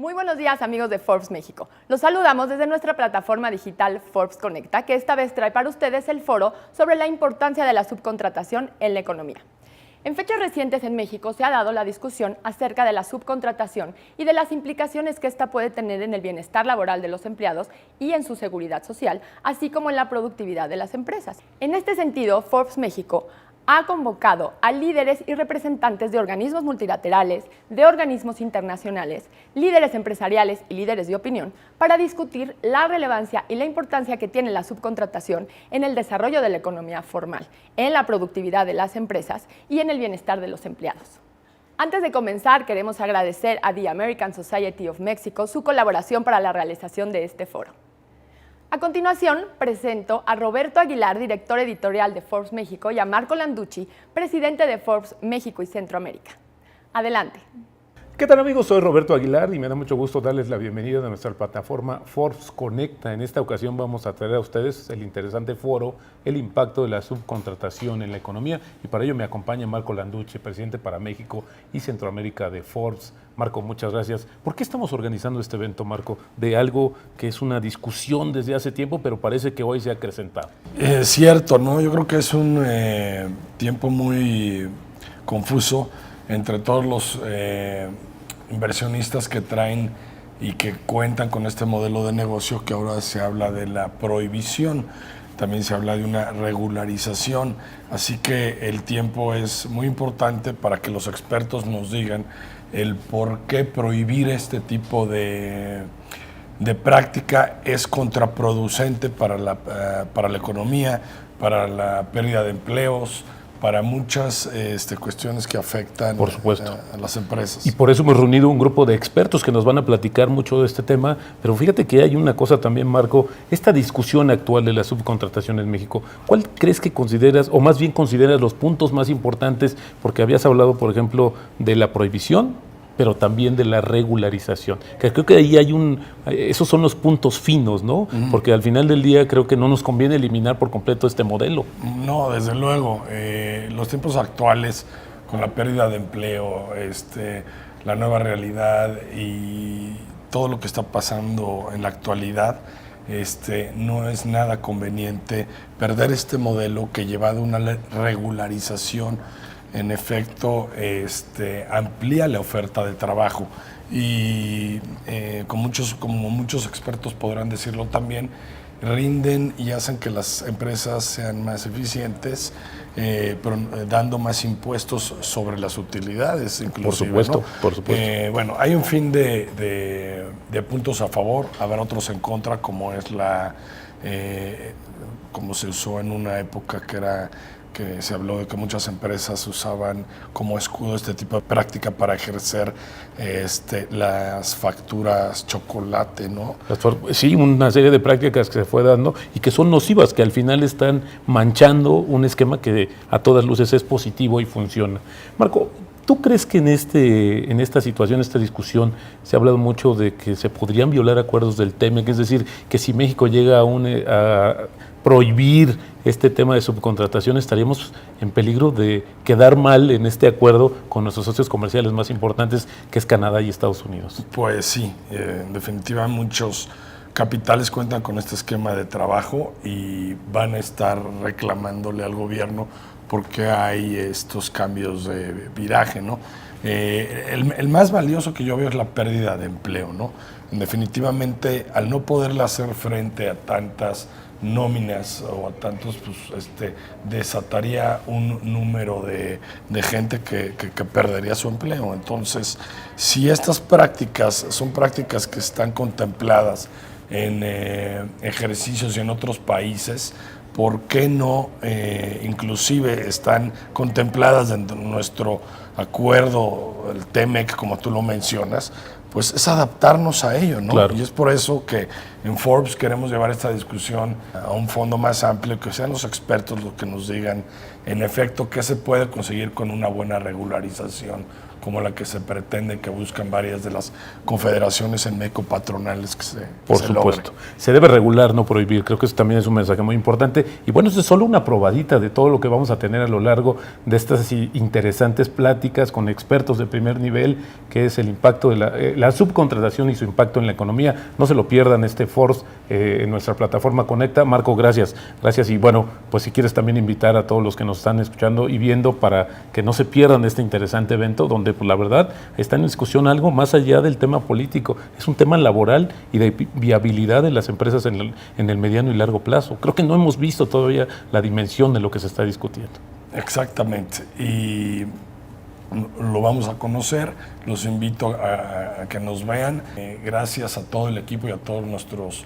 Muy buenos días, amigos de Forbes México. Los saludamos desde nuestra plataforma digital Forbes Conecta, que esta vez trae para ustedes el foro sobre la importancia de la subcontratación en la economía. En fechas recientes en México se ha dado la discusión acerca de la subcontratación y de las implicaciones que esta puede tener en el bienestar laboral de los empleados y en su seguridad social, así como en la productividad de las empresas. En este sentido, Forbes México ha convocado a líderes y representantes de organismos multilaterales, de organismos internacionales, líderes empresariales y líderes de opinión para discutir la relevancia y la importancia que tiene la subcontratación en el desarrollo de la economía formal, en la productividad de las empresas y en el bienestar de los empleados. Antes de comenzar, queremos agradecer a The American Society of Mexico su colaboración para la realización de este foro. A continuación, presento a Roberto Aguilar, director editorial de Forbes México, y a Marco Landucci, presidente de Forbes México y Centroamérica. Adelante. ¿Qué tal, amigos? Soy Roberto Aguilar y me da mucho gusto darles la bienvenida a nuestra plataforma Forbes Conecta. En esta ocasión vamos a traer a ustedes el interesante foro, el impacto de la subcontratación en la economía, y para ello me acompaña Marco Landucci, presidente para México y Centroamérica de Forbes. Marco, muchas gracias. ¿Por qué estamos organizando este evento, Marco? De algo que es una discusión desde hace tiempo, pero parece que hoy se ha acrecentado. Es cierto, ¿no? Yo creo que es un tiempo muy confuso entre todos los inversionistas que traen y que cuentan con este modelo de negocio, que ahora se habla de la prohibición, también se habla de una regularización, así que el tiempo es muy importante para que los expertos nos digan el por qué prohibir este tipo de práctica es contraproducente para la economía, para la pérdida de empleos, para muchas cuestiones que afectan Por supuesto. A las empresas. Y por eso hemos reunido un grupo de expertos que nos van a platicar mucho de este tema, pero fíjate que hay una cosa también, Marco, esta discusión actual de la subcontratación en México, ¿cuál crees que consideras, o más bien consideras los puntos más importantes? Porque habías hablado, por ejemplo, de la prohibición, pero también de la regularización. Que creo que ahí hay esos son los puntos finos, ¿no? Porque al final del día creo que no nos conviene eliminar por completo este modelo. No, desde luego. Los tiempos actuales, con la pérdida de empleo, la nueva realidad y todo lo que está pasando en la actualidad, no es nada conveniente perder este modelo que llevado a una regularización, en efecto, amplía la oferta de trabajo y como muchos expertos podrán decirlo también, rinden y hacen que las empresas sean más eficientes, pero dando más impuestos sobre las utilidades, inclusive. Por supuesto, ¿no? por supuesto. Bueno, hay un fin de puntos a favor, habrá otros en contra, como es como se usó en una época que se habló de que muchas empresas usaban como escudo este tipo de práctica para ejercer las facturas chocolate, ¿no? Sí, una serie de prácticas que se fue dando y que son nocivas, que al final están manchando un esquema que a todas luces es positivo y funciona. Marco, ¿tú crees que en esta situación, esta discusión, se ha hablado mucho de que se podrían violar acuerdos del TEMEC? Es decir, que si México llega a prohibir este tema de subcontratación, estaríamos en peligro de quedar mal en este acuerdo con nuestros socios comerciales más importantes, que es Canadá y Estados Unidos. Pues sí, en definitiva muchos capitales cuentan con este esquema de trabajo y van a estar reclamándole al gobierno porque hay estos cambios de viraje, ¿no? El más valioso que yo veo es la pérdida de empleo, ¿no? Definitivamente, al no poderle hacer frente a tantas nóminas o a tantos, desataría un número de gente que perdería su empleo. Entonces, si estas prácticas son prácticas que están contempladas en ejercicios y en otros países, ¿por qué no inclusive están contempladas dentro de nuestro acuerdo, el TEMEC, como tú lo mencionas? Pues es adaptarnos a ello, ¿no? Claro. Y es por eso que en Forbes queremos llevar esta discusión a un fondo más amplio, que sean los expertos los que nos digan, en efecto, qué se puede conseguir con una buena regularización, como la que se pretende, que buscan varias de las confederaciones en México patronales que Por se supuesto. logre. Se debe regular, no prohibir. Creo que eso también es un mensaje muy importante. Y bueno, eso es solo una probadita de todo lo que vamos a tener a lo largo de estas interesantes pláticas con expertos de primer nivel, que es el impacto de la subcontratación y su impacto en la economía. No se lo pierdan este Forbes en nuestra plataforma Conecta. Marco, gracias. Gracias. Y bueno, pues si quieres también invitar a todos los que nos están escuchando y viendo para que no se pierdan este interesante evento donde pues la verdad está en discusión algo más allá del tema político, es un tema laboral y de viabilidad de las empresas en el mediano y largo plazo. Creo que no hemos visto todavía la dimensión de lo que se está discutiendo. Exactamente, y lo vamos a conocer, los invito a que nos vean. Gracias a todo el equipo y a todos nuestros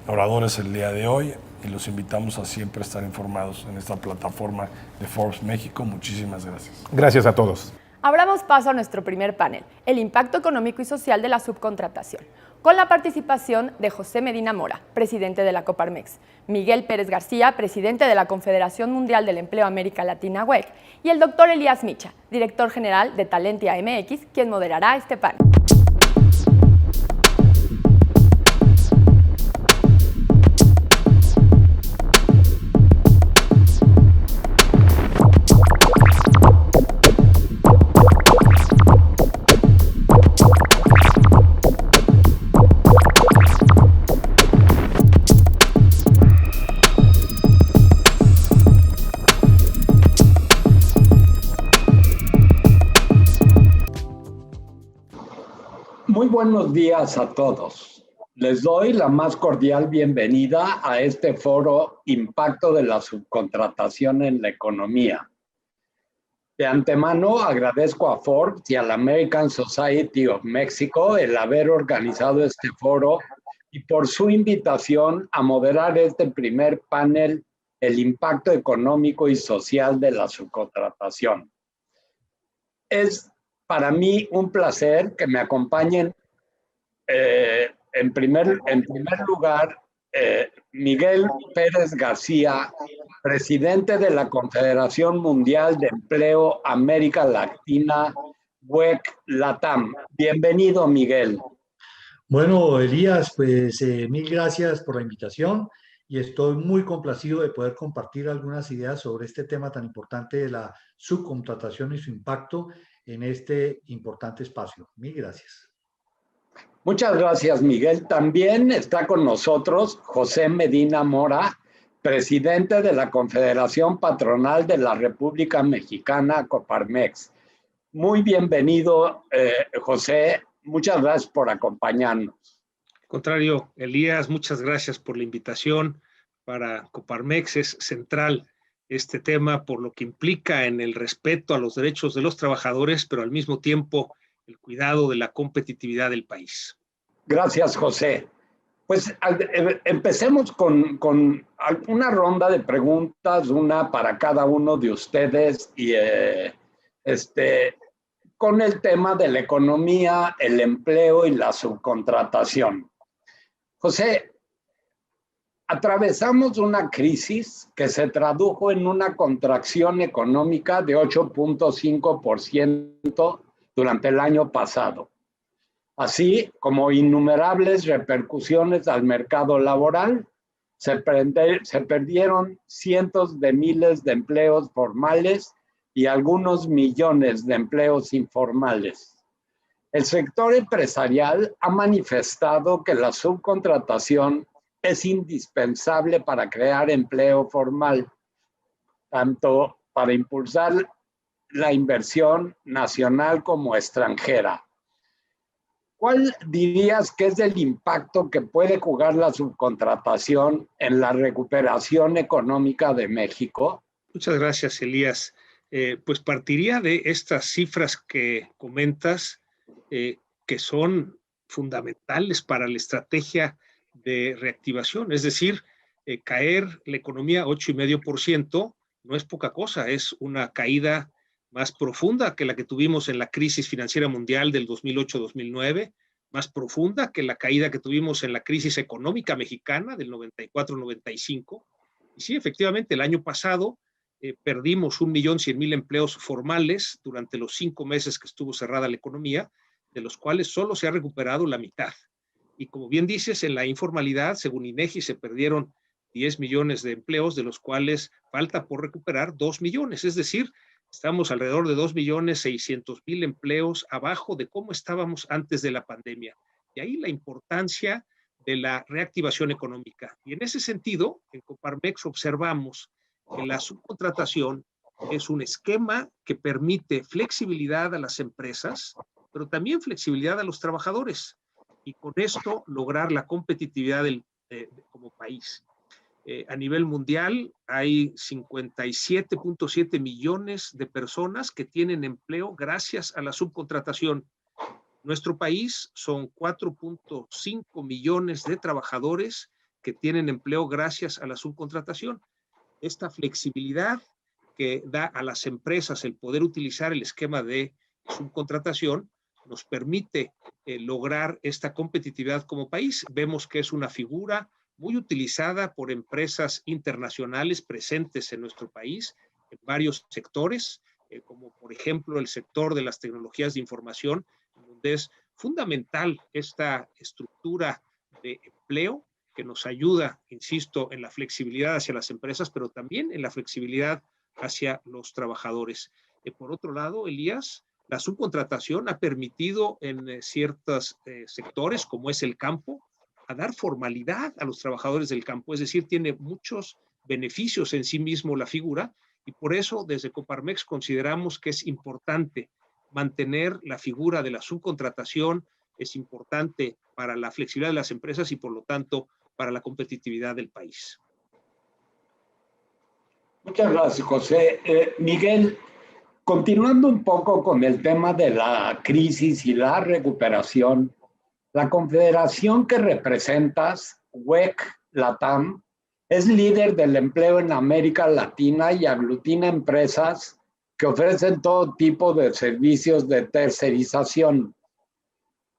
oradores el día de hoy, y los invitamos a siempre estar informados en esta plataforma de Forbes México. Muchísimas gracias. Gracias a todos. Abramos paso a nuestro primer panel, el impacto económico y social de la subcontratación, con la participación de José Medina Mora, presidente de la Coparmex, Miguel Pérez García, presidente de la Confederación Mundial del Empleo América Latina, UEC, y el doctor Elías Micha, director general de Talentia MX, quien moderará este panel. Muy buenos días a todos. Les doy la más cordial bienvenida a este foro Impacto de la subcontratación en la economía. De antemano agradezco a Forbes y a la American Society of Mexico el haber organizado este foro y por su invitación a moderar este primer panel, el impacto económico y social de la subcontratación. Es para mí un placer que me acompañen en primer lugar Miguel Pérez García, presidente de la Confederación Mundial de Empleo América Latina, UEC Latam. Bienvenido, Miguel. Bueno, Elías, pues mil gracias por la invitación y estoy muy complacido de poder compartir algunas ideas sobre este tema tan importante de la subcontratación y su impacto en este importante espacio. Mil gracias. Muchas gracias, Miguel. También está con nosotros José Medina Mora, presidente de la Confederación Patronal de la República Mexicana, Coparmex. Muy bienvenido, José. Muchas gracias por acompañarnos. Al contrario, Elías, muchas gracias por la invitación. Para Coparmex es central este tema por lo que implica en el respeto a los derechos de los trabajadores, pero al mismo tiempo el cuidado de la competitividad del país. Gracias, José. Pues empecemos con una ronda de preguntas, una para cada uno de ustedes, y con el tema de la economía, el empleo y la subcontratación. José, atravesamos una crisis que se tradujo en una contracción económica de 8.5% durante el año pasado, así como innumerables repercusiones al mercado laboral. Se perdieron cientos de miles de empleos formales y algunos millones de empleos informales. El sector empresarial ha manifestado que la subcontratación es indispensable para crear empleo formal, tanto para impulsar la inversión nacional como extranjera. ¿Cuál dirías que es el impacto que puede jugar la subcontratación en la recuperación económica de México? Muchas gracias, Elías. Pues partiría de estas cifras que comentas, que son fundamentales para la estrategia de reactivación, es decir, caer la economía 8,5% no es poca cosa, es una caída más profunda que la que tuvimos en la crisis financiera mundial del 2008-2009, más profunda que la caída que tuvimos en la crisis económica mexicana del 94-95. Y sí, efectivamente, el año pasado perdimos 1.100.000 empleos formales durante los 5 meses que estuvo cerrada la economía, de los cuales solo se ha recuperado la mitad. Y como bien dices, en la informalidad, según INEGI, se perdieron 10 millones de empleos, de los cuales falta por recuperar 2 millones. Es decir, estamos alrededor de 2.600.000 empleos abajo de cómo estábamos antes de la pandemia. Y ahí la importancia de la reactivación económica. Y en ese sentido, en Coparmex observamos que la subcontratación es un esquema que permite flexibilidad a las empresas, pero también flexibilidad a los trabajadores, y con esto lograr la competitividad como país. A nivel mundial hay 57.7 millones de personas que tienen empleo gracias a la subcontratación. Nuestro país son 4.5 millones de trabajadores que tienen empleo gracias a la subcontratación. Esta flexibilidad que da a las empresas el poder utilizar el esquema de subcontratación nos permite lograr esta competitividad como país. Vemos que es una figura muy utilizada por empresas internacionales presentes en nuestro país, en varios sectores, como por ejemplo el sector de las tecnologías de información, donde es fundamental esta estructura de empleo que nos ayuda, insisto, en la flexibilidad hacia las empresas, pero también en la flexibilidad hacia los trabajadores. Por otro lado, Elías, la subcontratación ha permitido en ciertos sectores, como es el campo, a dar formalidad a los trabajadores del campo, es decir, tiene muchos beneficios en sí mismo la figura, y por eso desde Coparmex consideramos que es importante mantener la figura de la subcontratación, es importante para la flexibilidad de las empresas y por lo tanto para la competitividad del país. Muchas gracias, José. Miguel, continuando un poco con el tema de la crisis y la recuperación, la confederación que representas, WEC LATAM, es líder del empleo en América Latina y aglutina empresas que ofrecen todo tipo de servicios de tercerización.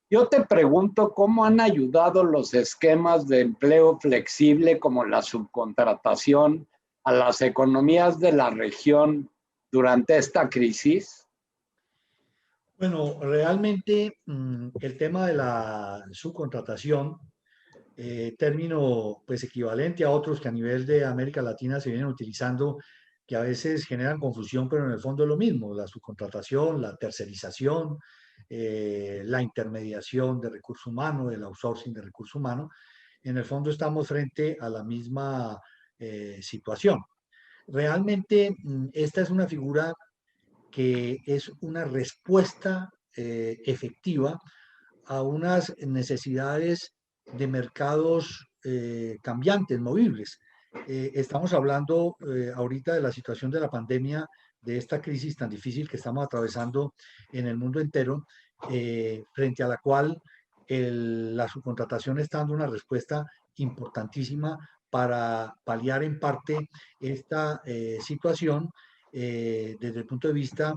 Yo te pregunto cómo han ayudado los esquemas de empleo flexible como la subcontratación a las economías de la región durante esta crisis. Bueno, realmente el tema de la subcontratación, término pues equivalente a otros que a nivel de América Latina se vienen utilizando, que a veces generan confusión, pero en el fondo es lo mismo: la subcontratación, la tercerización, la intermediación de recursos humanos, el outsourcing de recursos humanos. En el fondo estamos frente a la misma situación. Realmente esta es una figura que es una respuesta efectiva a unas necesidades de mercados cambiantes, movibles. Estamos hablando ahorita de la situación de la pandemia, de esta crisis tan difícil que estamos atravesando en el mundo entero, frente a la cual la subcontratación está dando una respuesta importantísima para paliar en parte esta situación desde el punto de vista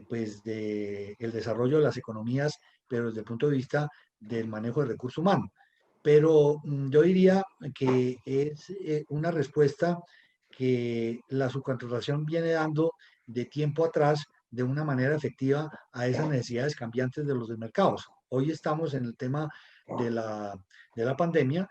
pues del desarrollo de las economías, pero desde el punto de vista del manejo de recursos humanos. Pero yo diría que es una respuesta que la subcontratación viene dando de tiempo atrás de una manera efectiva a esas necesidades cambiantes de los mercados. Hoy estamos en el tema de la pandemia,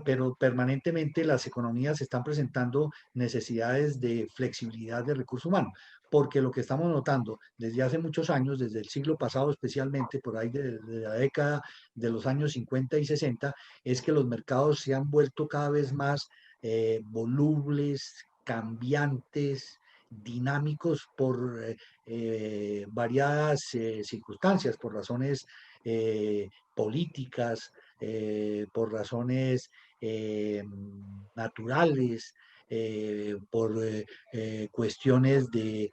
pero permanentemente las economías están presentando necesidades de flexibilidad de recursos humanos, porque lo que estamos notando desde hace muchos años, desde el siglo pasado especialmente, por ahí de la década de los años 50 y 60, es que los mercados se han vuelto cada vez más volubles, cambiantes, dinámicos por variadas circunstancias, por razones políticas, por razones naturales, por cuestiones de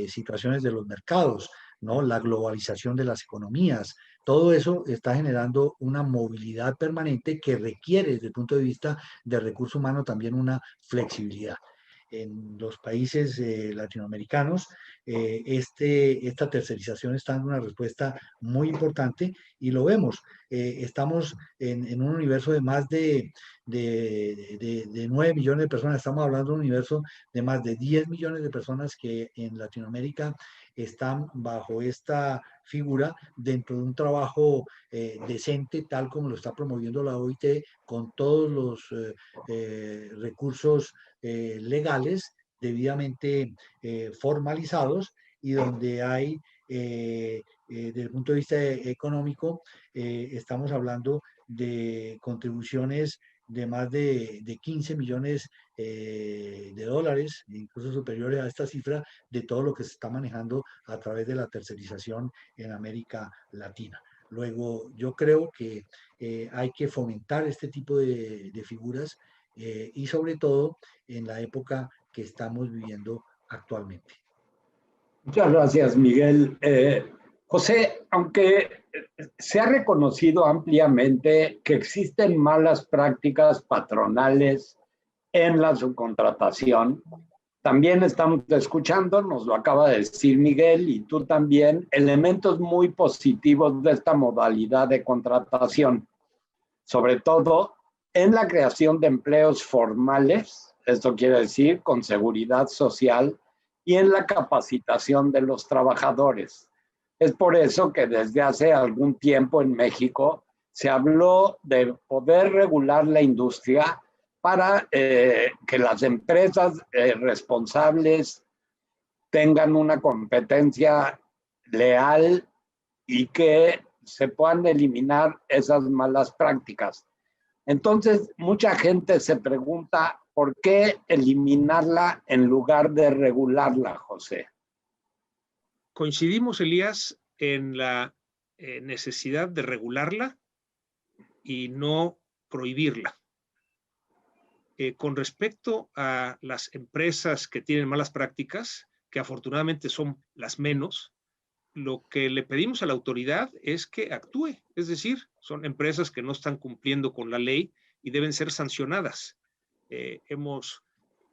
situaciones de los mercados, ¿no? La globalización de las economías. Todo eso está generando una movilidad permanente que requiere, desde el punto de vista de recursos humanos, también una flexibilidad. en los países latinoamericanos, esta tercerización está dando una respuesta muy importante y lo vemos. Estamos en un universo de más de 9 millones de personas, estamos hablando de un universo de más de 10 millones de personas que en Latinoamérica están bajo esta figura dentro de un trabajo decente, tal como lo está promoviendo la OIT, con todos los recursos legales debidamente formalizados y donde hay, desde el punto de vista económico, estamos hablando de contribuciones de más de 15 millones de dólares, incluso superiores a esta cifra, de todo lo que se está manejando a través de la tercerización en América Latina. Luego, yo creo que hay que fomentar este tipo de figuras y sobre todo en la época que estamos viviendo actualmente. Muchas gracias, Miguel. José, aunque se ha reconocido ampliamente que existen malas prácticas patronales en la subcontratación, también estamos escuchando, nos lo acaba de decir Miguel y tú también, elementos muy positivos de esta modalidad de contratación, sobre todo en la creación de empleos formales, esto quiere decir con seguridad social, y en la capacitación de los trabajadores. Es por eso que desde hace algún tiempo en México se habló de poder regular la industria para que las empresas responsables tengan una competencia leal y que se puedan eliminar esas malas prácticas. Entonces, mucha gente se pregunta, ¿por qué eliminarla en lugar de regularla, José? Coincidimos, Elías, en la necesidad de regularla y no prohibirla. Con respecto a las empresas que tienen malas prácticas, que afortunadamente son las menos, lo que le pedimos a la autoridad es que actúe. Es decir, son empresas que no están cumpliendo con la ley y deben ser sancionadas. Hemos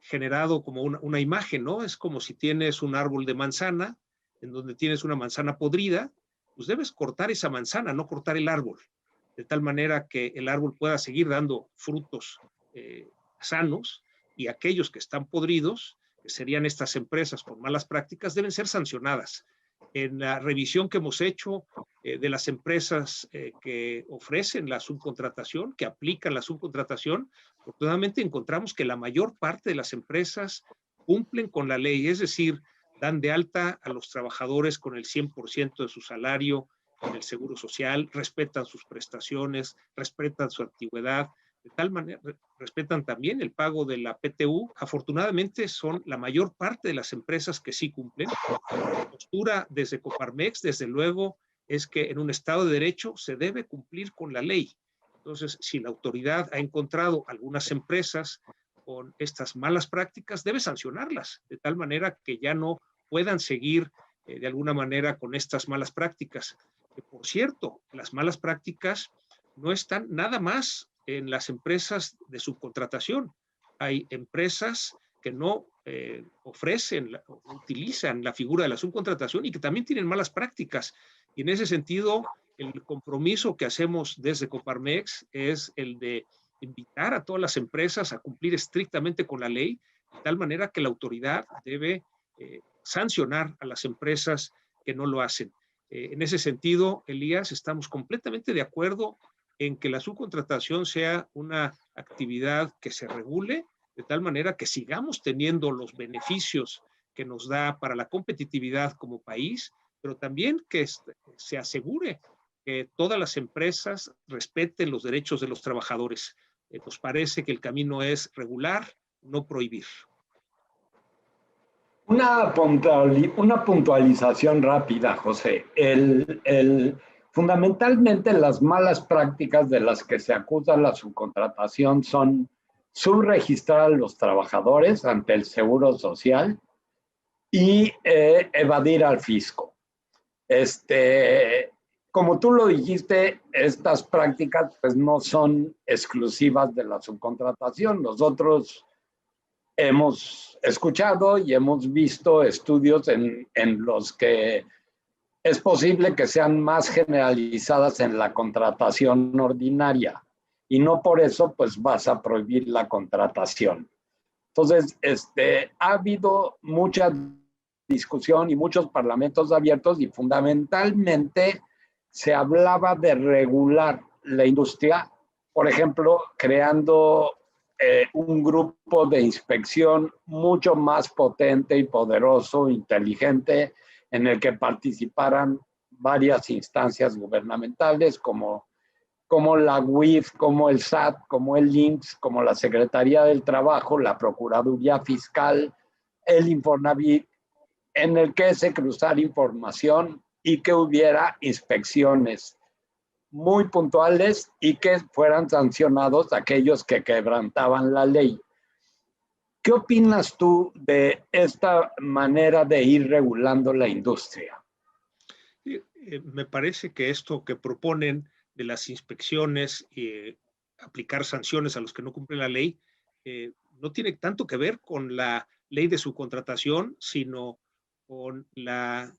generado como una imagen, ¿no? Es como si tienes un árbol de manzana, en donde tienes una manzana podrida, pues debes cortar esa manzana, no cortar el árbol, de tal manera que el árbol pueda seguir dando frutos sanos, y aquellos que están podridos, que serían estas empresas con malas prácticas, deben ser sancionadas. En la revisión que hemos hecho de las empresas que ofrecen la subcontratación, que aplican la subcontratación, afortunadamente encontramos que la mayor parte de las empresas cumplen con la ley, es decir, dan de alta a los trabajadores con el 100% de su salario en el seguro social, respetan sus prestaciones, respetan su antigüedad, de tal manera, respetan también el pago de la PTU. Afortunadamente son la mayor parte de las empresas que sí cumplen. La postura desde Coparmex, desde luego, es que en un Estado de Derecho se debe cumplir con la ley. Entonces, si la autoridad ha encontrado algunas empresas con estas malas prácticas, debe sancionarlas, de tal manera que ya no puedan seguir de alguna manera con estas malas prácticas. Que, por cierto, las malas prácticas no están nada más en las empresas de subcontratación. Hay empresas que no ofrecen o utilizan la figura de la subcontratación y que también tienen malas prácticas. Y en ese sentido, el compromiso que hacemos desde Coparmex es el de invitar a todas las empresas a cumplir estrictamente con la ley, de tal manera que la autoridad debe sancionar a las empresas que no lo hacen. En ese sentido, Elías, estamos completamente de acuerdo en que la subcontratación sea una actividad que se regule de tal manera que sigamos teniendo los beneficios que nos da para la competitividad como país, pero también que se asegure que todas las empresas respeten los derechos de los trabajadores. Nos parece que el camino es regular, no prohibir. Una puntualización rápida, José. Fundamentalmente las malas prácticas de las que se acusa la subcontratación son subregistrar a los trabajadores ante el Seguro Social y evadir al fisco. Como tú lo dijiste, estas prácticas pues, no son exclusivas de la subcontratación. Nosotros hemos escuchado y hemos visto estudios en los que es posible que sean más generalizadas en la contratación ordinaria y no por eso pues vas a prohibir la contratación. Entonces, ha habido mucha discusión y muchos parlamentos abiertos y fundamentalmente se hablaba de regular la industria, por ejemplo, creando un grupo de inspección mucho más potente y poderoso, inteligente, en el que participaran varias instancias gubernamentales como la UIF, como el SAT, como el INPS, como la Secretaría del Trabajo, la Procuraduría Fiscal, el Infonavit, en el que se cruzara información y que hubiera inspecciones muy puntuales y que fueran sancionados aquellos que quebrantaban la ley. ¿Qué opinas tú de esta manera de ir regulando la industria? Me parece que esto que proponen de las inspecciones y aplicar sanciones a los que no cumplen la ley no tiene tanto que ver con la ley de subcontratación, sino con la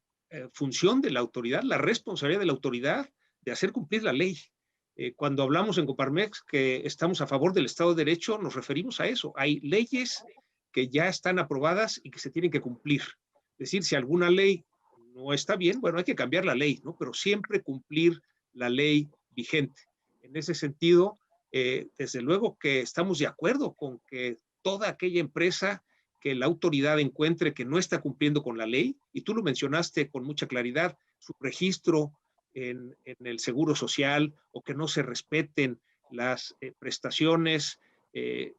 función de la autoridad, la responsabilidad de la autoridad de hacer cumplir la ley. Cuando hablamos en Coparmex que estamos a favor del Estado de Derecho, nos referimos a eso. Hay leyes que ya están aprobadas y que se tienen que cumplir. Es decir, si alguna ley no está bien, bueno, hay que cambiar la ley, ¿no? Pero siempre cumplir la ley vigente. En ese sentido, desde luego que estamos de acuerdo con que toda aquella empresa que la autoridad encuentre que no está cumpliendo con la ley, y tú lo mencionaste con mucha claridad, su registro en el Seguro Social o que no se respeten las prestaciones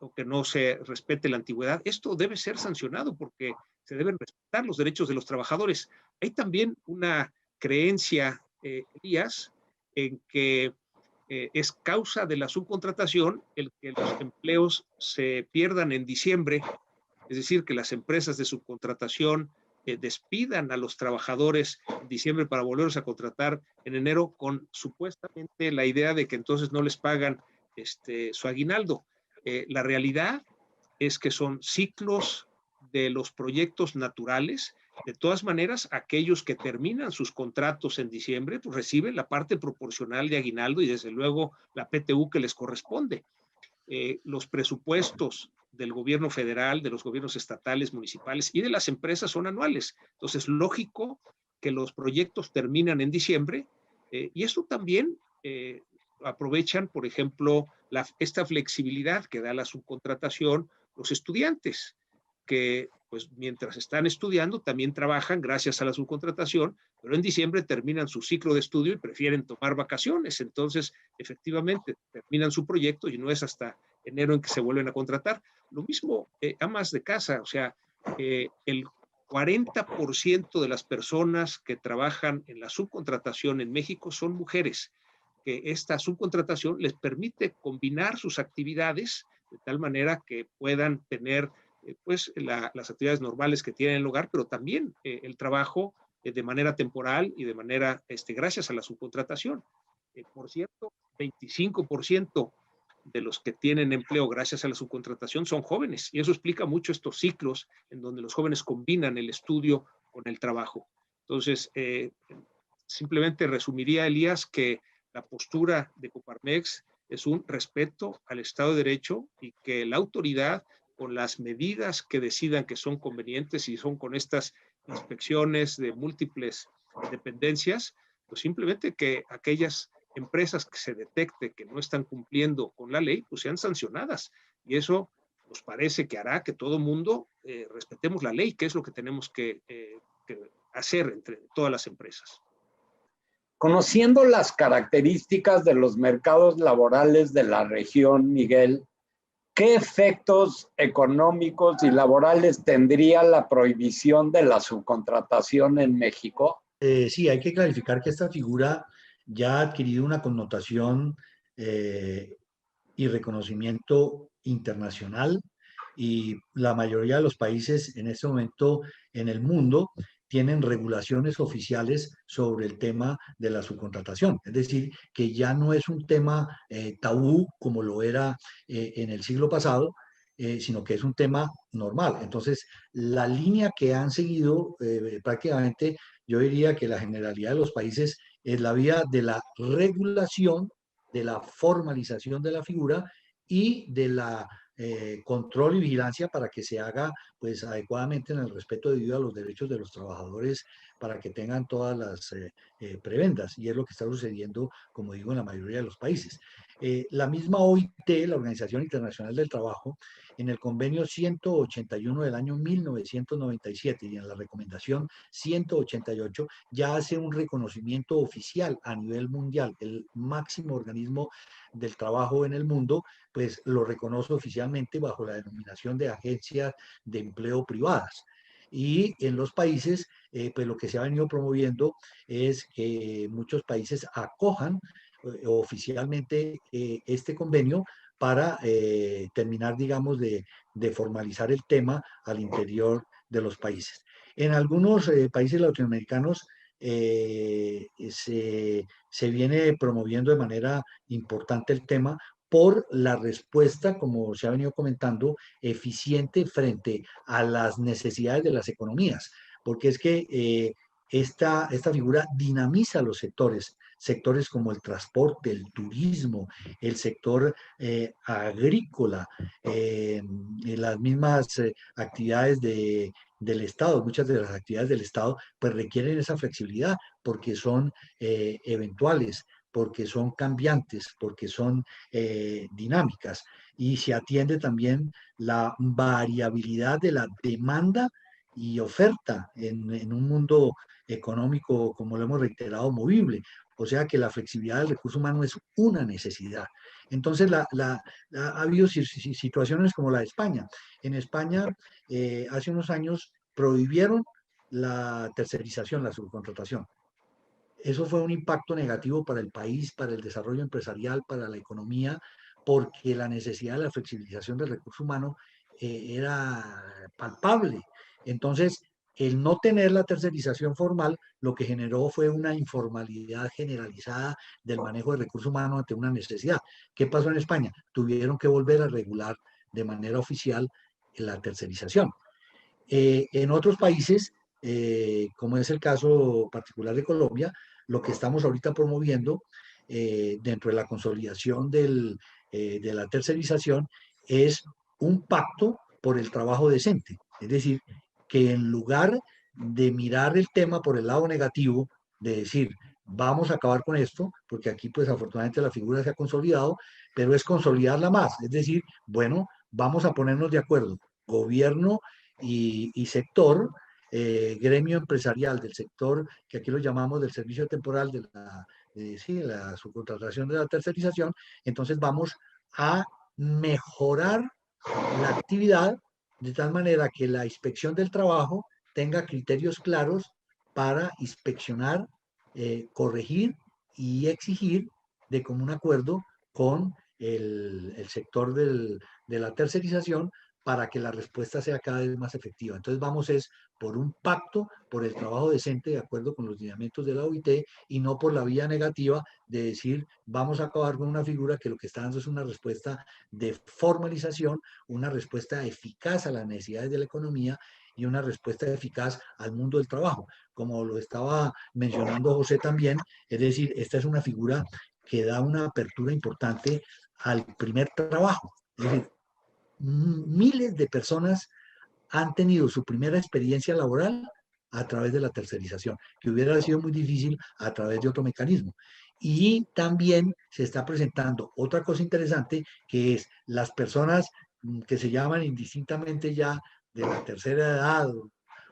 o que no se respete la antigüedad, esto debe ser sancionado porque se deben respetar los derechos de los trabajadores. Hay también una creencia, Elías, en que es causa de la subcontratación el que los empleos se pierdan en diciembre, es decir, que las empresas de subcontratación despidan a los trabajadores en diciembre para volverlos a contratar en enero con supuestamente la idea de que entonces no les pagan su aguinaldo. La realidad es que son ciclos de los proyectos naturales. De todas maneras, aquellos que terminan sus contratos en diciembre, pues reciben la parte proporcional de aguinaldo y desde luego la PTU que les corresponde. Los presupuestos del gobierno federal, de los gobiernos estatales, municipales y de las empresas son anuales. Entonces, lógico que los proyectos terminan en diciembre y eso también aprovechan, por ejemplo, esta flexibilidad que da la subcontratación los estudiantes, que pues mientras están estudiando también trabajan gracias a la subcontratación, pero en diciembre terminan su ciclo de estudio y prefieren tomar vacaciones. Entonces, efectivamente, terminan su proyecto y no es hasta enero en que se vuelven a contratar. Lo mismo amas de casa, o sea, el 40% de las personas que trabajan en la subcontratación en México son mujeres, que esta subcontratación les permite combinar sus actividades de tal manera que puedan tener pues las actividades normales que tienen en el hogar, pero también el trabajo de manera temporal y de manera, gracias a la subcontratación. Por cierto, 25% de los que tienen empleo gracias a la subcontratación son jóvenes, y eso explica mucho estos ciclos en donde los jóvenes combinan el estudio con el trabajo. Entonces, simplemente resumiría, Elías, que la postura de Coparmex es un respeto al Estado de Derecho y que la autoridad, con las medidas que decidan que son convenientes y son con estas inspecciones de múltiples dependencias, pues simplemente que aquellas empresas que se detecte que no están cumpliendo con la ley, pues sean sancionadas. Y eso nos parece que hará que todo mundo respetemos la ley, que es lo que tenemos que hacer entre todas las empresas. Conociendo las características de los mercados laborales de la región, Miguel, ¿qué efectos económicos y laborales tendría la prohibición de la subcontratación en México? Sí, hay que clarificar que esta figura ya ha adquirido una connotación y reconocimiento internacional, y la mayoría de los países en este momento en el mundo tienen regulaciones oficiales sobre el tema de la subcontratación. Es decir, que ya no es un tema tabú como lo era en el siglo pasado, sino que es un tema normal. Entonces, la línea que han seguido prácticamente, yo diría que la generalidad de los países es la vía de la regulación, de la formalización de la figura y de la control y vigilancia para que se haga pues adecuadamente en el respeto debido a los derechos de los trabajadores para que tengan todas las prebendas, y es lo que está sucediendo, como digo, en la mayoría de los países. La misma OIT, la Organización Internacional del Trabajo, en el convenio 181 del año 1997 y en la recomendación 188, ya hace un reconocimiento oficial a nivel mundial. El máximo organismo del trabajo en el mundo, pues lo reconoce oficialmente bajo la denominación de agencias de empleo privadas. Y en los países, pues lo que se ha venido promoviendo es que muchos países acojan oficialmente este convenio para terminar, digamos, de formalizar el tema al interior de los países. En algunos países latinoamericanos se viene promoviendo de manera importante el tema por la respuesta, como se ha venido comentando, eficiente frente a las necesidades de las economías, porque es que esta figura dinamiza los sectores como el transporte, el turismo, el sector agrícola, las mismas actividades del Estado. Muchas de las actividades del Estado pues requieren esa flexibilidad porque son eventuales, porque son cambiantes, porque son dinámicas, y se atiende también la variabilidad de la demanda y oferta en un mundo económico, como lo hemos reiterado, movible. O sea que la flexibilidad del recurso humano es una necesidad. Entonces, ha habido situaciones como la de España. En España, hace unos años, prohibieron la tercerización, la subcontratación. Eso fue un impacto negativo para el país, para el desarrollo empresarial, para la economía, porque la necesidad de la flexibilización del recurso humano era palpable. Entonces, el no tener la tercerización formal lo que generó fue una informalidad generalizada del manejo de recursos humanos ante una necesidad. ¿Qué pasó en España? Tuvieron que volver a regular de manera oficial la tercerización. En otros países, como es el caso particular de Colombia, lo que estamos ahorita promoviendo dentro de la consolidación de la tercerización es un pacto por el trabajo decente. Es decir, que en lugar de mirar el tema por el lado negativo, de decir, vamos a acabar con esto, porque aquí pues afortunadamente la figura se ha consolidado, pero es consolidarla más. Es decir, bueno, vamos a ponernos de acuerdo, gobierno y sector, gremio empresarial del sector, que aquí lo llamamos del servicio temporal de la subcontratación de la tercerización. Entonces vamos a mejorar la actividad de tal manera que la inspección del trabajo tenga criterios claros para inspeccionar, corregir y exigir de común acuerdo con el sector de la tercerización para que la respuesta sea cada vez más efectiva. Entonces vamos es por un pacto, por el trabajo decente de acuerdo con los lineamientos de la OIT, y no por la vía negativa de decir vamos a acabar con una figura que lo que está dando es una respuesta de formalización, una respuesta eficaz a las necesidades de la economía y una respuesta eficaz al mundo del trabajo. Como lo estaba mencionando José también, es decir, esta es una figura que da una apertura importante al primer trabajo. Es decir, miles de personas han tenido su primera experiencia laboral a través de la tercerización, que hubiera sido muy difícil a través de otro mecanismo. Y también se está presentando otra cosa interesante, que es las personas que se llaman indistintamente ya de la tercera edad,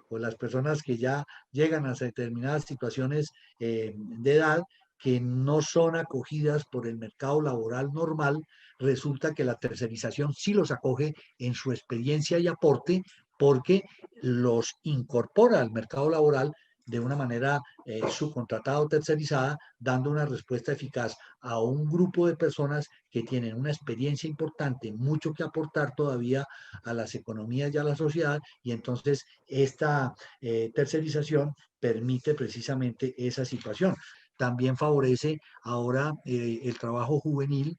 o las personas que ya llegan a determinadas situaciones de edad, que no son acogidas por el mercado laboral normal. Resulta que la tercerización sí los acoge en su experiencia y aporte, porque los incorpora al mercado laboral de una manera subcontratada o tercerizada, dando una respuesta eficaz a un grupo de personas que tienen una experiencia importante, mucho que aportar todavía a las economías y a la sociedad, y entonces esta tercerización permite precisamente esa situación. también favorece ahora el trabajo juvenil.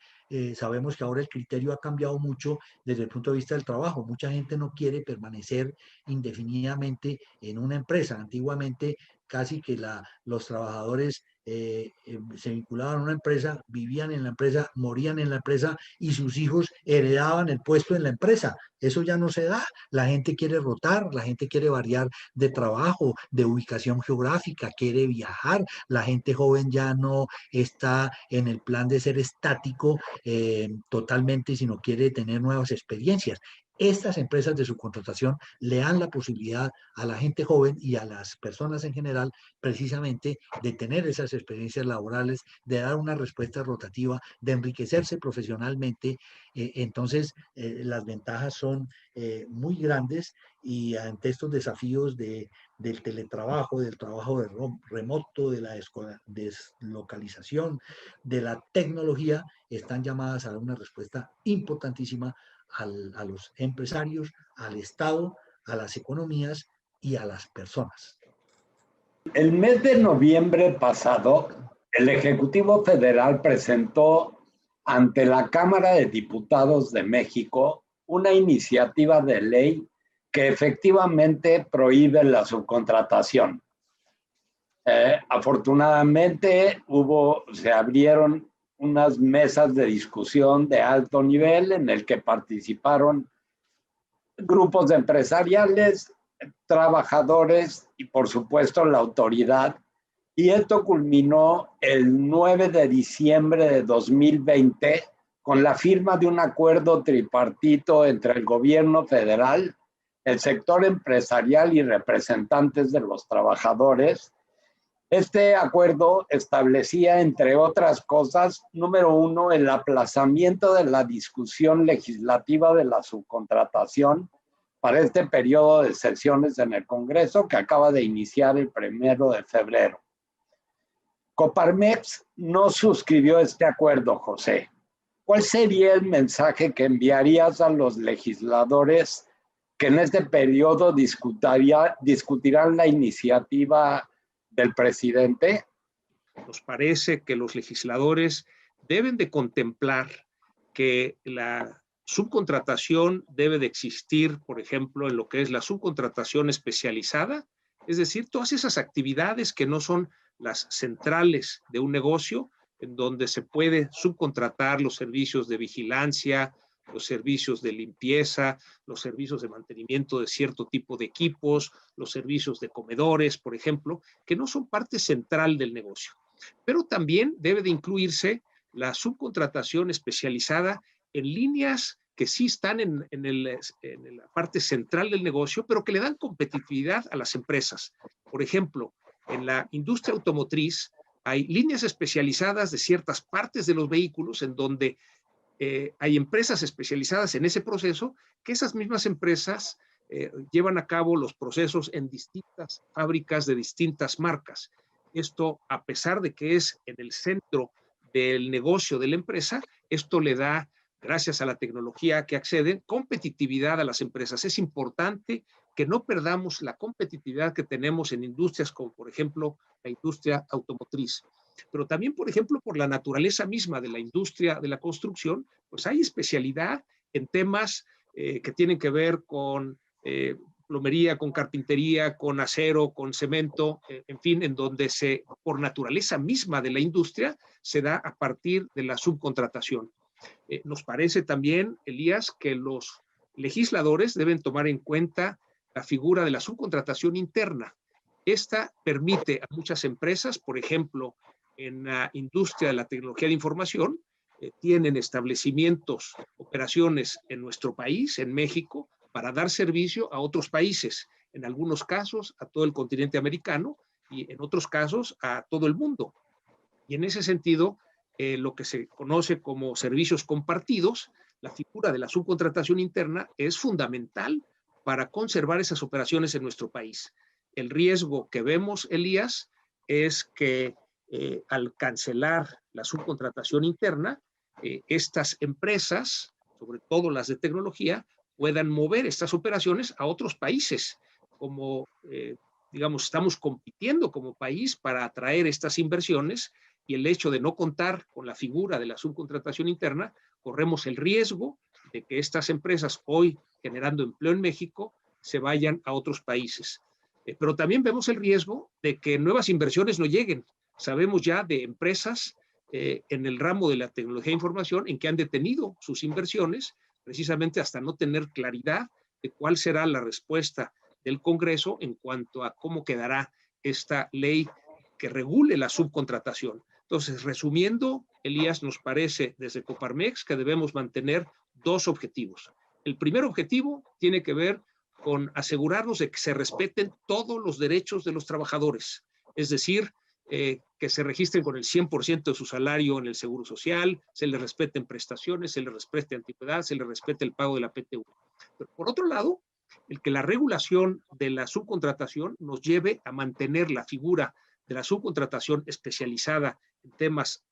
Sabemos que ahora el criterio ha cambiado mucho desde el punto de vista del trabajo. Mucha gente no quiere permanecer indefinidamente en una empresa. Antiguamente casi que los trabajadores se vinculaban a una empresa, vivían en la empresa, morían en la empresa y sus hijos heredaban el puesto en la empresa. Eso ya no se da. La gente quiere rotar, la gente quiere variar de trabajo, de ubicación geográfica, quiere viajar. La gente joven ya no está en el plan de ser estático totalmente, sino quiere tener nuevas experiencias. Estas empresas de subcontratación le dan la posibilidad a la gente joven y a las personas en general precisamente de tener esas experiencias laborales, de dar una respuesta rotativa, de enriquecerse profesionalmente. Entonces, las ventajas son muy grandes y ante estos desafíos del teletrabajo, del trabajo remoto, de la deslocalización, de la tecnología, están llamadas a dar una respuesta importantísima a los empresarios, al Estado, a las economías y a las personas. El mes de noviembre pasado, el Ejecutivo Federal presentó ante la Cámara de Diputados de México una iniciativa de ley que efectivamente prohíbe la subcontratación. Afortunadamente se abrieron unas mesas de discusión de alto nivel en el que participaron grupos empresariales, trabajadores y por supuesto la autoridad. Y esto culminó el 9 de diciembre de 2020 con la firma de un acuerdo tripartito entre el gobierno federal, el sector empresarial y representantes de los trabajadores. Este acuerdo establecía, entre otras cosas, número uno, el aplazamiento de la discusión legislativa de la subcontratación para este periodo de sesiones en el Congreso que acaba de iniciar el 1 de febrero. Coparmex no suscribió este acuerdo, José. ¿Cuál sería el mensaje que enviarías a los legisladores que en este periodo discutirán la iniciativa del presidente? Nos parece que los legisladores deben de contemplar que la subcontratación debe de existir, por ejemplo, en lo que es la subcontratación especializada, es decir, todas esas actividades que no son las centrales de un negocio, en donde se puede subcontratar los servicios de vigilancia, los servicios de limpieza, los servicios de mantenimiento de cierto tipo de equipos, los servicios de comedores, por ejemplo, que no son parte central del negocio. Pero también debe de incluirse la subcontratación especializada en líneas que sí están en la parte central del negocio, pero que le dan competitividad a las empresas. Por ejemplo, en la industria automotriz hay líneas especializadas de ciertas partes de los vehículos en donde hay empresas especializadas en ese proceso, que esas mismas empresas llevan a cabo los procesos en distintas fábricas de distintas marcas. Esto, a pesar de que es en el centro del negocio de la empresa, esto le da, gracias a la tecnología que acceden, competitividad a las empresas. Es importante que no perdamos la competitividad que tenemos en industrias como, por ejemplo, la industria automotriz. Pero también, por ejemplo, por la naturaleza misma de la industria de la construcción, pues hay especialidad en temas que tienen que ver con plomería, con carpintería, con acero, con cemento, en fin, en donde por naturaleza misma de la industria, se da a partir de la subcontratación. Nos parece también, Elías, que los legisladores deben tomar en cuenta la figura de la subcontratación interna. Esta permite a muchas empresas, por ejemplo, en la industria de la tecnología de información, tienen establecimientos, operaciones en nuestro país, en México, para dar servicio a otros países, en algunos casos a todo el continente americano y en otros casos a todo el mundo. Y en ese sentido, lo que se conoce como servicios compartidos, la figura de la subcontratación interna es fundamental para conservar esas operaciones en nuestro país. El riesgo que vemos, Elías, es que al cancelar la subcontratación interna, estas empresas, sobre todo las de tecnología, puedan mover estas operaciones a otros países, como digamos, estamos compitiendo como país para atraer estas inversiones, y el hecho de no contar con la figura de la subcontratación interna, corremos el riesgo de que estas empresas hoy generando empleo en México se vayan a otros países. Pero también vemos el riesgo de que nuevas inversiones no lleguen. Sabemos ya de empresas en el ramo de la tecnología de información en que han detenido sus inversiones precisamente hasta no tener claridad de cuál será la respuesta del Congreso en cuanto a cómo quedará esta ley que regule la subcontratación. Entonces, resumiendo, Elías, nos parece desde Coparmex que debemos mantener dos objetivos. El primer objetivo tiene que ver con asegurarnos de que se respeten todos los derechos de los trabajadores, es decir, que se registren con el 100% de su salario en el Seguro Social, se les respeten prestaciones, se les respete antigüedad, se les respete el pago de la PTU. Pero por otro lado, el que la regulación de la subcontratación nos lleve a mantener la figura de la subcontratación especializada en temas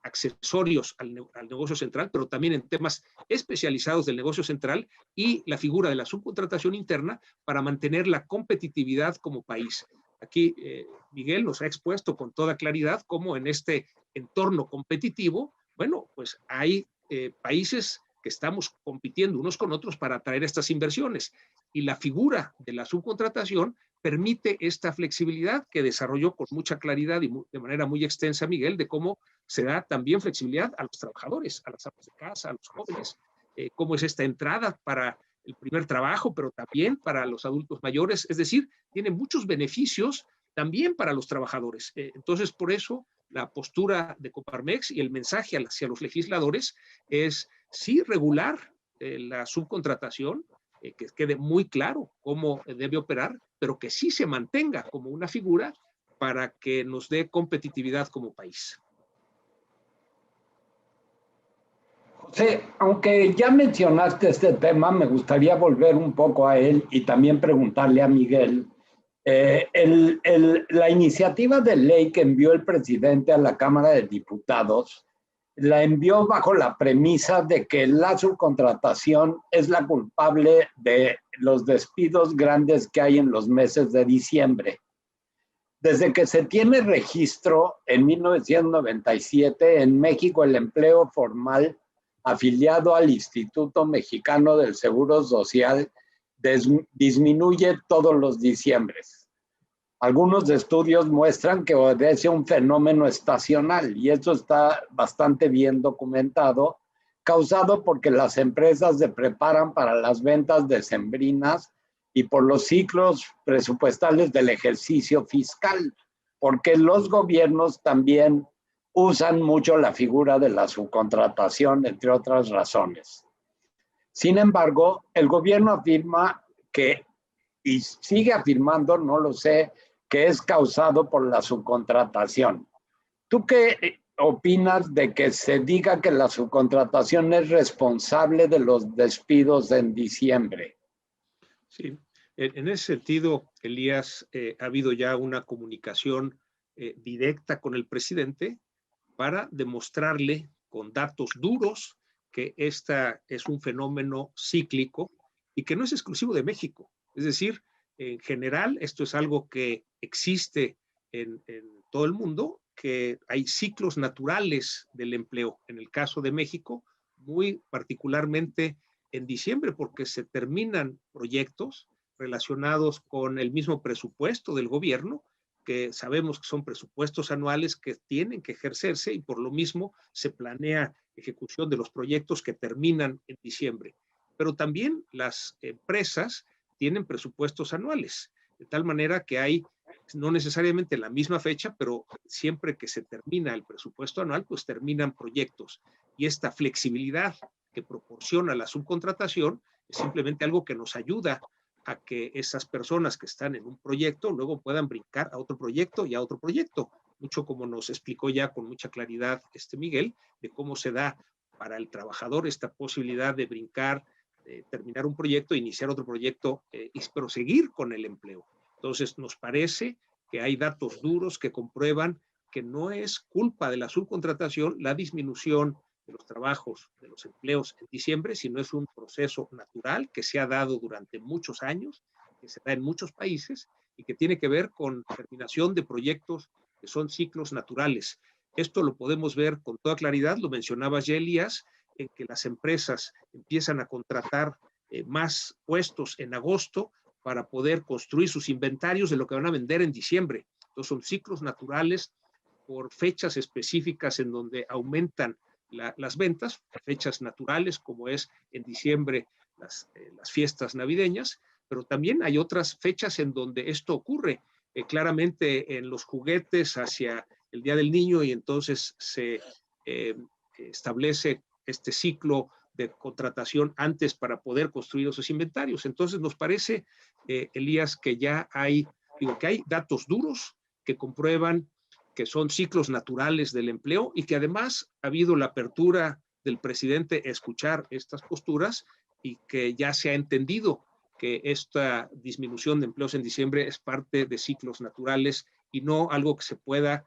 accesorios al negocio central, pero también en temas especializados del negocio central, y la figura de la subcontratación interna para mantener la competitividad como país. Aquí Miguel nos ha expuesto con toda claridad cómo en este entorno competitivo, bueno, pues hay países que estamos compitiendo unos con otros para atraer estas inversiones, y la figura de la subcontratación permite esta flexibilidad que desarrolló con mucha claridad y de manera muy extensa Miguel, de cómo se da también flexibilidad a los trabajadores, a las amas de casa, a los jóvenes, cómo es esta entrada para el primer trabajo, pero también para los adultos mayores, es decir, tiene muchos beneficios también para los trabajadores. Entonces, por eso, la postura de Coparmex y el mensaje hacia los legisladores es sí regular la subcontratación, que quede muy claro cómo debe operar, pero que sí se mantenga como una figura para que nos dé competitividad como país. José, aunque ya mencionaste este tema, me gustaría volver un poco a él y también preguntarle a Miguel. La iniciativa de ley que envió el presidente a la Cámara de Diputados la envió bajo la premisa de que la subcontratación es la culpable de los despidos grandes que hay en los meses de diciembre. Desde que se tiene registro en 1997, en México el empleo formal afiliado al Instituto Mexicano del Seguro Social disminuye todos los diciembres. Algunos estudios muestran que obedece a un fenómeno estacional, y esto está bastante bien documentado, causado porque las empresas se preparan para las ventas decembrinas y por los ciclos presupuestales del ejercicio fiscal, porque los gobiernos también usan mucho la figura de la subcontratación, entre otras razones. Sin embargo, el gobierno afirma que, y sigue afirmando, no lo sé, que es causado por la subcontratación. ¿Tú qué opinas de que se diga que la subcontratación es responsable de los despidos en diciembre? Sí, en ese sentido, Elías, ha habido ya una comunicación directa con el presidente para demostrarle con datos duros que esta es un fenómeno cíclico y que no es exclusivo de México. Es decir, en general, esto es algo que existe en todo el mundo, que hay ciclos naturales del empleo. En el caso de México, muy particularmente en diciembre, porque se terminan proyectos relacionados con el mismo presupuesto del gobierno, que sabemos que son presupuestos anuales que tienen que ejercerse, y por lo mismo se planea ejecución de los proyectos que terminan en diciembre. Pero también las empresas tienen presupuestos anuales, de tal manera que hay, no necesariamente en la misma fecha, pero siempre que se termina el presupuesto anual, pues terminan proyectos. Y esta flexibilidad que proporciona la subcontratación es simplemente algo que nos ayuda a que esas personas que están en un proyecto luego puedan brincar a otro proyecto y a otro proyecto. Mucho como nos explicó ya con mucha claridad Miguel, de cómo se da para el trabajador esta posibilidad de brincar, terminar un proyecto, iniciar otro proyecto, y proseguir con el empleo. Entonces, nos parece que hay datos duros que comprueban que no es culpa de la subcontratación la disminución de los trabajos, de los empleos en diciembre, sino es un proceso natural que se ha dado durante muchos años, que se da en muchos países y que tiene que ver con terminación de proyectos que son ciclos naturales. Esto lo podemos ver con toda claridad, lo mencionaba ya Elías, en que las empresas empiezan a contratar más puestos en agosto para poder construir sus inventarios de lo que van a vender en diciembre. Entonces son ciclos naturales por fechas específicas en donde aumentan las ventas, fechas naturales como es en diciembre las fiestas navideñas, pero también hay otras fechas en donde esto ocurre, claramente en los juguetes hacia el Día del Niño, y entonces se establece este ciclo de contratación antes para poder construir esos inventarios. Entonces nos parece, Elías, que ya hay, que hay datos duros que comprueban que son ciclos naturales del empleo y que además ha habido la apertura del presidente a escuchar estas posturas y que ya se ha entendido que esta disminución de empleos en diciembre es parte de ciclos naturales y no algo que se pueda,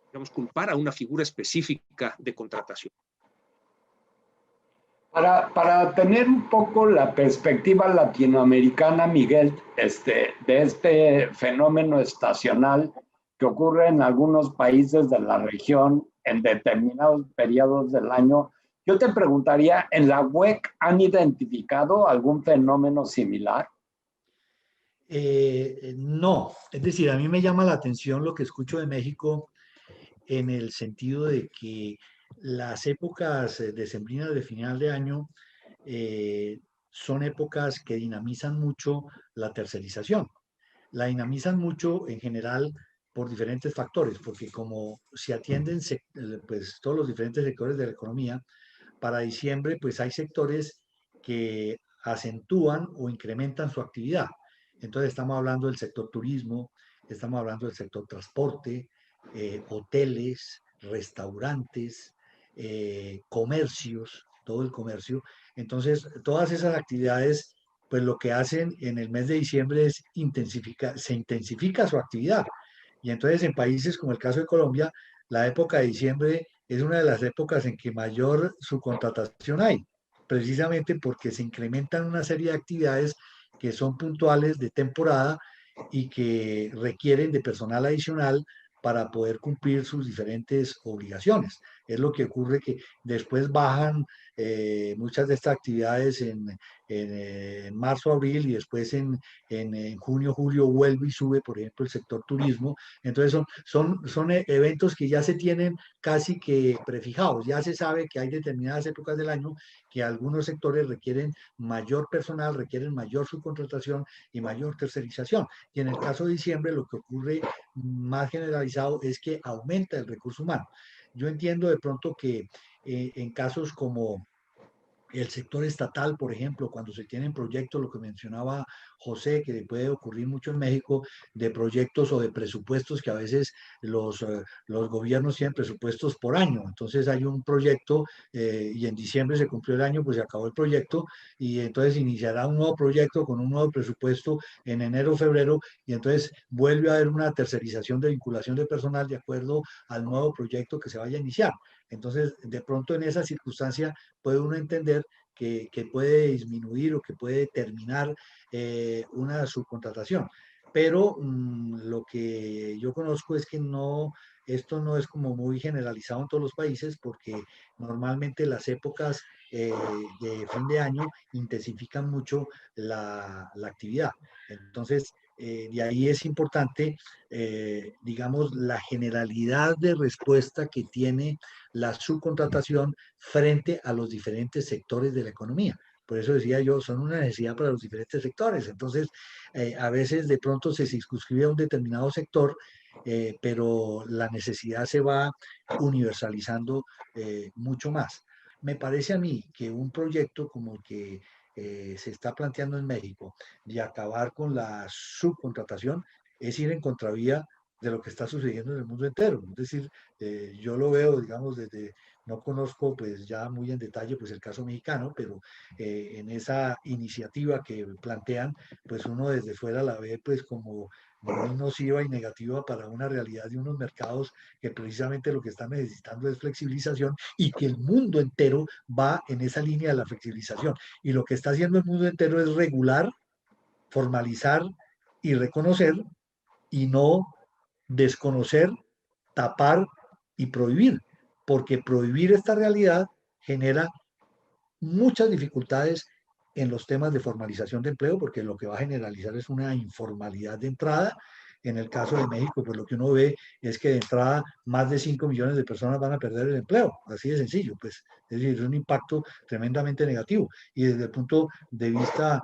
digamos, culpar a una figura específica de contratación. Para tener un poco la perspectiva latinoamericana, Miguel, de este fenómeno estacional que ocurre en algunos países de la región en determinados periodos del año, yo te preguntaría, ¿en la UEC han identificado algún fenómeno similar? No, es decir, a mí me llama la atención lo que escucho de México en el sentido de que las épocas decembrinas de final de año son épocas que dinamizan mucho la tercerización. La dinamizan mucho en general por diferentes factores, porque como se atienden pues, todos los diferentes sectores de la economía, para diciembre pues hay sectores que acentúan o incrementan su actividad. Entonces estamos hablando del sector turismo, estamos hablando del sector transporte, hoteles, restaurantes, comercios, todo el comercio. Entonces, todas esas actividades, pues lo que hacen en el mes de diciembre es se intensifica su actividad. Y entonces en países como el caso de Colombia, la época de diciembre es una de las épocas en que mayor subcontratación hay, precisamente porque se incrementan una serie de actividades que son puntuales de temporada y que requieren de personal adicional para poder cumplir sus diferentes obligaciones. Es lo que ocurre que después bajan muchas de estas actividades en marzo, abril y después en junio, julio vuelve y sube, por ejemplo, el sector turismo. Entonces son eventos que ya se tienen casi que prefijados. Ya se sabe que hay determinadas épocas del año que algunos sectores requieren mayor personal, requieren mayor subcontratación y mayor tercerización. Y en el caso de diciembre lo que ocurre más generalizado es que aumenta el recurso humano. Yo entiendo de pronto que en casos como el sector estatal, por ejemplo, cuando se tienen proyectos, lo que mencionaba José, que puede ocurrir mucho en México, de proyectos o de presupuestos que a veces los gobiernos tienen presupuestos por año. Entonces hay un proyecto y en diciembre se cumplió el año, pues se acabó el proyecto y entonces iniciará un nuevo proyecto con un nuevo presupuesto en enero o febrero y entonces vuelve a haber una tercerización de vinculación de personal de acuerdo al nuevo proyecto que se vaya a iniciar. Entonces, de pronto en esa circunstancia puede uno entender que puede disminuir o que puede terminar una subcontratación. Pero lo que yo conozco es que no, esto no es como muy generalizado en todos los países porque normalmente las épocas de fin de año intensifican mucho la actividad. Entonces, de ahí es importante, digamos, la generalidad de respuesta que tiene la subcontratación frente a los diferentes sectores de la economía. Por eso decía yo, son una necesidad para los diferentes sectores. Entonces, a veces de pronto se circunscribe a un determinado sector, pero la necesidad se va universalizando mucho más. Me parece a mí que un proyecto como el que se está planteando en México de acabar con la subcontratación es ir en contravía de lo que está sucediendo en el mundo entero. Es decir, yo lo veo, digamos, desde, no conozco pues ya muy en detalle pues el caso mexicano, pero en esa iniciativa que plantean, pues uno desde fuera la ve pues como muy nociva y negativa para una realidad de unos mercados que precisamente lo que están necesitando es flexibilización y que el mundo entero va en esa línea de la flexibilización. Y lo que está haciendo el mundo entero es regular, formalizar y reconocer y no desconocer, tapar y prohibir, porque prohibir esta realidad genera muchas dificultades en los temas de formalización de empleo, porque lo que va a generalizar es una informalidad de entrada. En el caso de México, pues lo que uno ve es que de entrada más de 5 millones de personas van a perder el empleo, así de sencillo, pues es decir, es un impacto tremendamente negativo. Y desde el punto de vista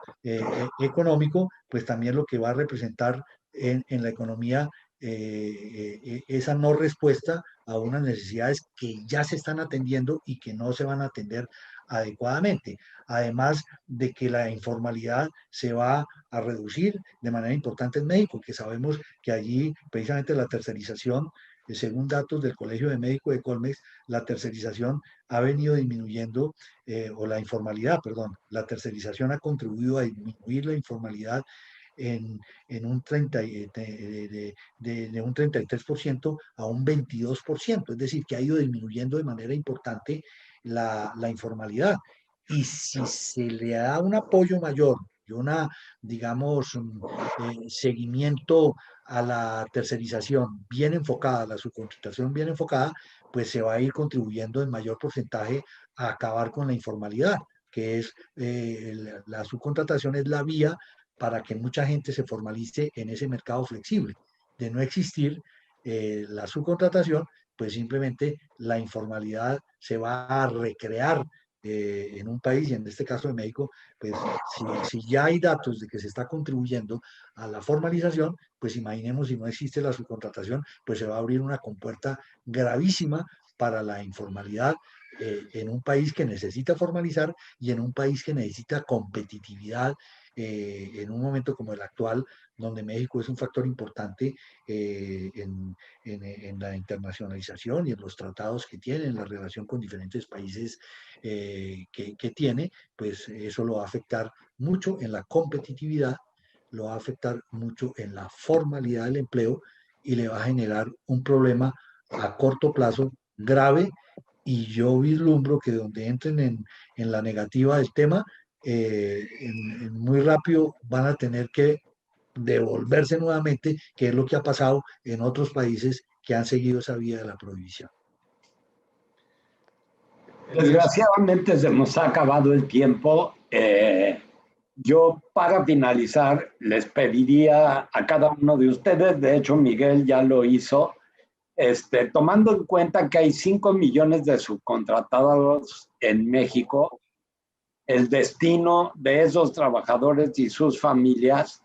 económico, pues también lo que va a representar en la economía esa no respuesta a unas necesidades que ya se están atendiendo y que no se van a atender adecuadamente. Además de que la informalidad se va a reducir de manera importante en México, que sabemos que allí precisamente la tercerización, según datos del Colegio de Médicos de Colmex, la tercerización ha venido disminuyendo, o la informalidad, perdón, la tercerización ha contribuido a disminuir la informalidad en un 30, de un 33% a un 22%, es decir, que ha ido disminuyendo de manera importante la informalidad. Y si se le da un apoyo mayor y una, digamos, seguimiento a la tercerización bien enfocada, a la subcontratación bien enfocada, pues se va a ir contribuyendo en mayor porcentaje a acabar con la informalidad, que es la subcontratación es la vía para que mucha gente se formalice en ese mercado flexible. De no existir la subcontratación, pues simplemente la informalidad se va a recrear en un país, y en este caso de México, pues si ya hay datos de que se está contribuyendo a la formalización, pues imaginemos si no existe la subcontratación, pues se va a abrir una compuerta gravísima para la informalidad en un país que necesita formalizar y en un país que necesita competitividad en un momento como el actual, donde México es un factor importante en la internacionalización y en los tratados que tiene, en la relación con diferentes países que tiene, pues eso lo va a afectar mucho en la competitividad, lo va a afectar mucho en la formalidad del empleo y le va a generar un problema a corto plazo grave. Y yo vislumbro que donde entren en la negativa del tema, muy rápido van a tener que devolverse nuevamente, que es lo que ha pasado en otros países que han seguido esa vía de la prohibición. Desgraciadamente se nos ha acabado el tiempo. Yo para finalizar les pediría a cada uno de ustedes, de hecho Miguel ya lo hizo, tomando en cuenta que hay 5 millones de subcontratados en México, el destino de esos trabajadores y sus familias,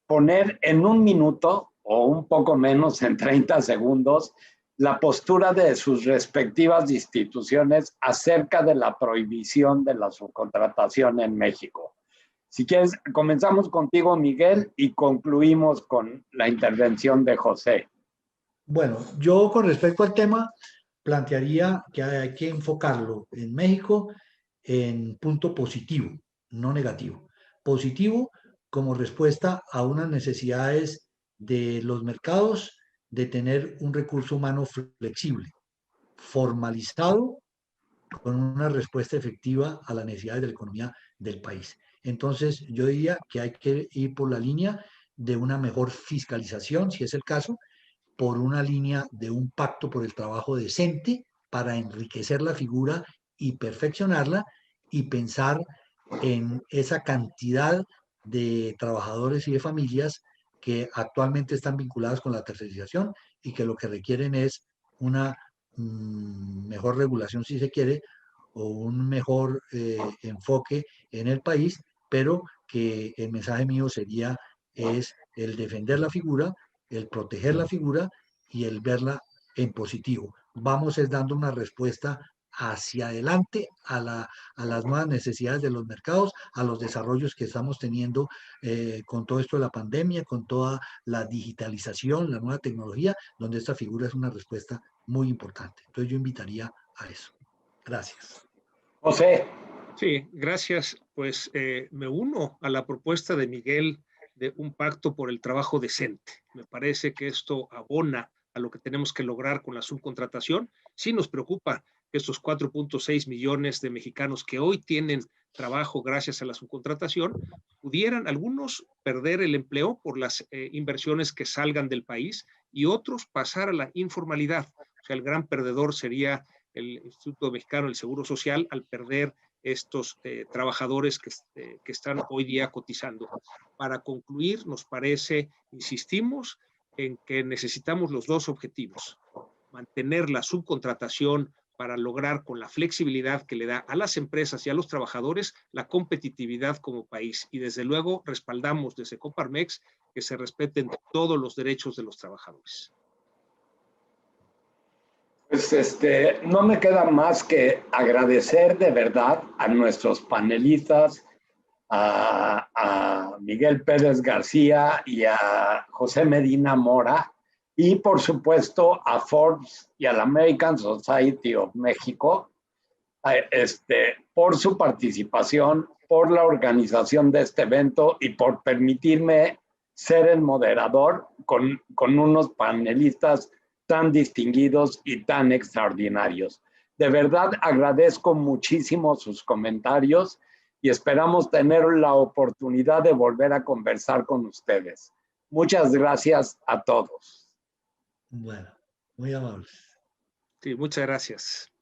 poner en un minuto o un poco menos, en 30 segundos, la postura de sus respectivas instituciones acerca de la prohibición de la subcontratación en México. Si quieres, comenzamos contigo, Miguel, y concluimos con la intervención de José. Bueno, yo con respecto al tema plantearía que hay que enfocarlo en México en punto positivo, no negativo. Positivo como respuesta a unas necesidades de los mercados de tener un recurso humano flexible, formalizado, con una respuesta efectiva a las necesidades de la economía del país. Entonces, yo diría que hay que ir por la línea de una mejor fiscalización, si es el caso, por una línea de un pacto por el trabajo decente para enriquecer la figura y perfeccionarla y pensar en esa cantidad de trabajadores y de familias que actualmente están vinculadas con la tercerización y que lo que requieren es una mejor regulación, si se quiere, o un mejor enfoque en el país, pero que el mensaje mío sería es el defender la figura, el proteger la figura y el verla en positivo. Vamos es dando una respuesta hacia adelante a las nuevas necesidades de los mercados, a los desarrollos que estamos teniendo con todo esto de la pandemia, con toda la digitalización, la nueva tecnología, donde esta figura es una respuesta muy importante. Entonces yo invitaría a eso. Gracias. José. Sí, gracias. Pues me uno a la propuesta de Miguel de un pacto por el trabajo decente. Me parece que esto abona a lo que tenemos que lograr con la subcontratación. Sí nos preocupa que estos 4.6 millones de mexicanos que hoy tienen trabajo gracias a la subcontratación, pudieran algunos perder el empleo por las inversiones que salgan del país y otros pasar a la informalidad. O sea, el gran perdedor sería el Instituto Mexicano del Seguro Social al perder estos trabajadores que están hoy día cotizando. Para concluir, nos parece, insistimos, en que necesitamos los dos objetivos: mantener la subcontratación para lograr, con la flexibilidad que le da a las empresas y a los trabajadores, la competitividad como país. Y desde luego respaldamos desde Coparmex que se respeten todos los derechos de los trabajadores. Pues no me queda más que agradecer de verdad a nuestros panelistas, a Miguel Pérez García y a José Medina Mora, y por supuesto a Forbes y a la American Society of México, por su participación, por la organización de este evento y por permitirme ser el moderador con unos panelistas tan distinguidos y tan extraordinarios. De verdad agradezco muchísimo sus comentarios y esperamos tener la oportunidad de volver a conversar con ustedes. Muchas gracias a todos. Bueno, muy amables. Sí, muchas gracias.